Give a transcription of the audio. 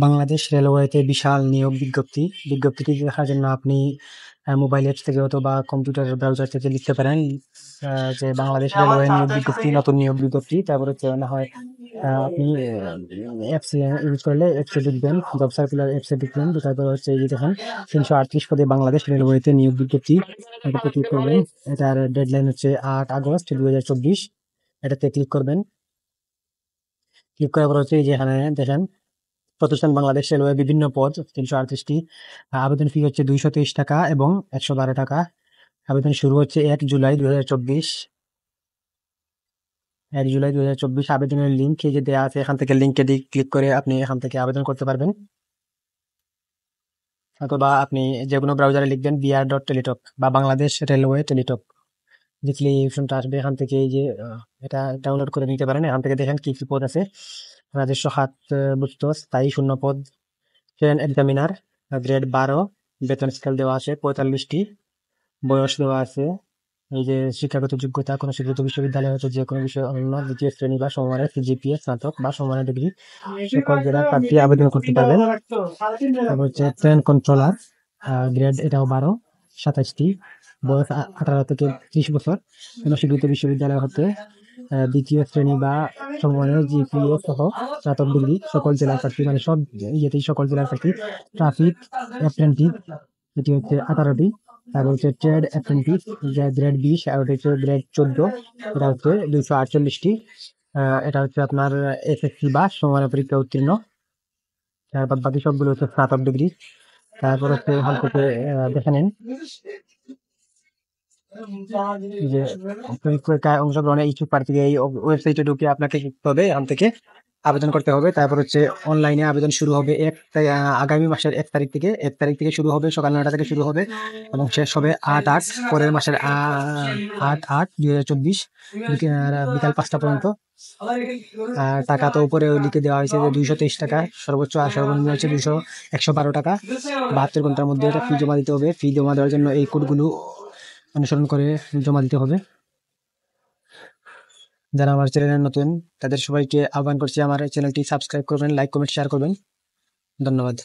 বাংলাদেশ রেলওয়েতে বিশাল নিয়োগ বিজ্ঞপ্তি। বিজ্ঞপ্তিটি দেখার জন্য আপনি মোবাইল অ্যাপস থেকে অথবা কম্পিউটার ব্রাউজার থেকে লিখতে পারেন যে বাংলাদেশ রেলওয়ে নিয়োগ বিজ্ঞপ্তি, নতুন নিয়োগ বিজ্ঞপ্তি। তারপর হচ্ছে না হয় আপনি অ্যাপস ইউজ করলে অ্যাপসে লিখবেন, জব সার্কুলার অ্যাপসে লিখবেন। তারপর হচ্ছে এই যে দেখেন 338 পদে বাংলাদেশ রেলওয়েতে নিয়োগ বিজ্ঞপ্তি, এটাতে ক্লিক করবেন। এটার ডেডলাইন হচ্ছে 8 আগস্ট 2024। এটাতে ক্লিক করবেন। ক্লিক করার পর হচ্ছে এই যে এখানে দেখেন প্রতিষ্ঠান বাংলাদেশ রেলওয়ে বিভিন্ন পদ 338টি। আবেদন ফি হচ্ছে 223 টাকা এবং 112 টাকা। আবেদন শুরু হচ্ছে 1 জুলাই 2024। 1 জুলাই 2024 আবেদনের লিঙ্ক এই যে দেওয়া আছে, এখান থেকে লিঙ্কে ক্লিক করে আপনি এখান থেকে আবেদন করতে পারবেন। অথবা আপনি যে কোনো ব্রাউজারে লিখবেন br.teletalk বা বাংলাদেশ রেলওয়ে টেলিটক, লিখলে এই অপশনটা আসবে। এখান থেকে এই যে এটা ডাউনলোড করে নিতে পারেন। এখান থেকে দেখেন কি কি পদ আছে। রাজস্ব খাত ভুক্ত স্থায়ী শূন্য পদ, ট্রেন এক্সামিনার, গ্রেড 12, বেতন স্কেল দেওয়া আছে 45টি, বয়স দেওয়া আছে। এই যে শিক্ষাগত যোগ্যতা, কোনো স্বীকৃত বিশ্ববিদ্যালয় হচ্ছে যে কোনো বিষয় অনন্য দ্বিতীয় শ্রেণী বা সমমানের জিপিএ স্নাতক বা সমমানের ডিগ্রি সকল জেলার প্রার্থী আবেদন করতে পারবেন। তারপর হচ্ছে ট্রেন কন্ট্রোলার, গ্রেড এটাও 12, 27টি, বয়স 18 থেকে 30 বছর, কোনো স্বীকৃত বিশ্ববিদ্যালয় হতে দ্বিতীয় শ্রেণী বা সমমানের জিপিএ সহ স্নাতক ডিগ্রি সকল জেলার প্রার্থী, মানে সব ইয়েতেই সকল জেলার প্রার্থী। ট্রাফিক অ্যাপ্রেন্টিস, এটি হচ্ছে 18টি। তারপর হচ্ছে ট্রেড অ্যাপ্রেন্টিস, গ্রেড 20, আর ওটা হচ্ছে গ্রেড 14, এটা হচ্ছে 248টি। এটা হচ্ছে আপনার এসএসসি বা সমমানের পরীক্ষা উত্তীর্ণ। তারপর বাকি সবগুলো হচ্ছে স্নাতক ডিগ্রি। তারপর হচ্ছে এখান থেকে দেখে নিন যে পরীক্ষায় অংশগ্রহণে ইচ্ছুক প্রার্থীকে এই ওয়েবসাইটে ঢুকে আপনাকে লিখতে হবে, এখান থেকে আবেদন করতে হবে। তারপর হচ্ছে অনলাইনে আবেদন শুরু হবে আগামী মাসের 1 তারিখ থেকে শুরু হবে, সকাল 9টা থেকে শুরু হবে এবং শেষ হবে 8/8 পরের মাসের 8/8/2024 বিকাল 5টা পর্যন্ত। টাকা তো উপরে লিখে দেওয়া হয়েছে যে 223 টাকা সর্বোচ্চ, আর সর্বনিম্ন হচ্ছে 112 টাকা। 72 ঘন্টার মধ্যে এটা ফি জমা দিতে হবে। ফি জমা দেওয়ার জন্য এই কোডগুলো অনুসরণ করে জমা দিতে হবে। যারা আমার চ্যানেলে নতুন তাদের সবাইকে আহ্বান করছি আমার চ্যানেলটি সাবস্ক্রাইব করবেন, লাইক কমেন্ট শেয়ার করবেন। ধন্যবাদ।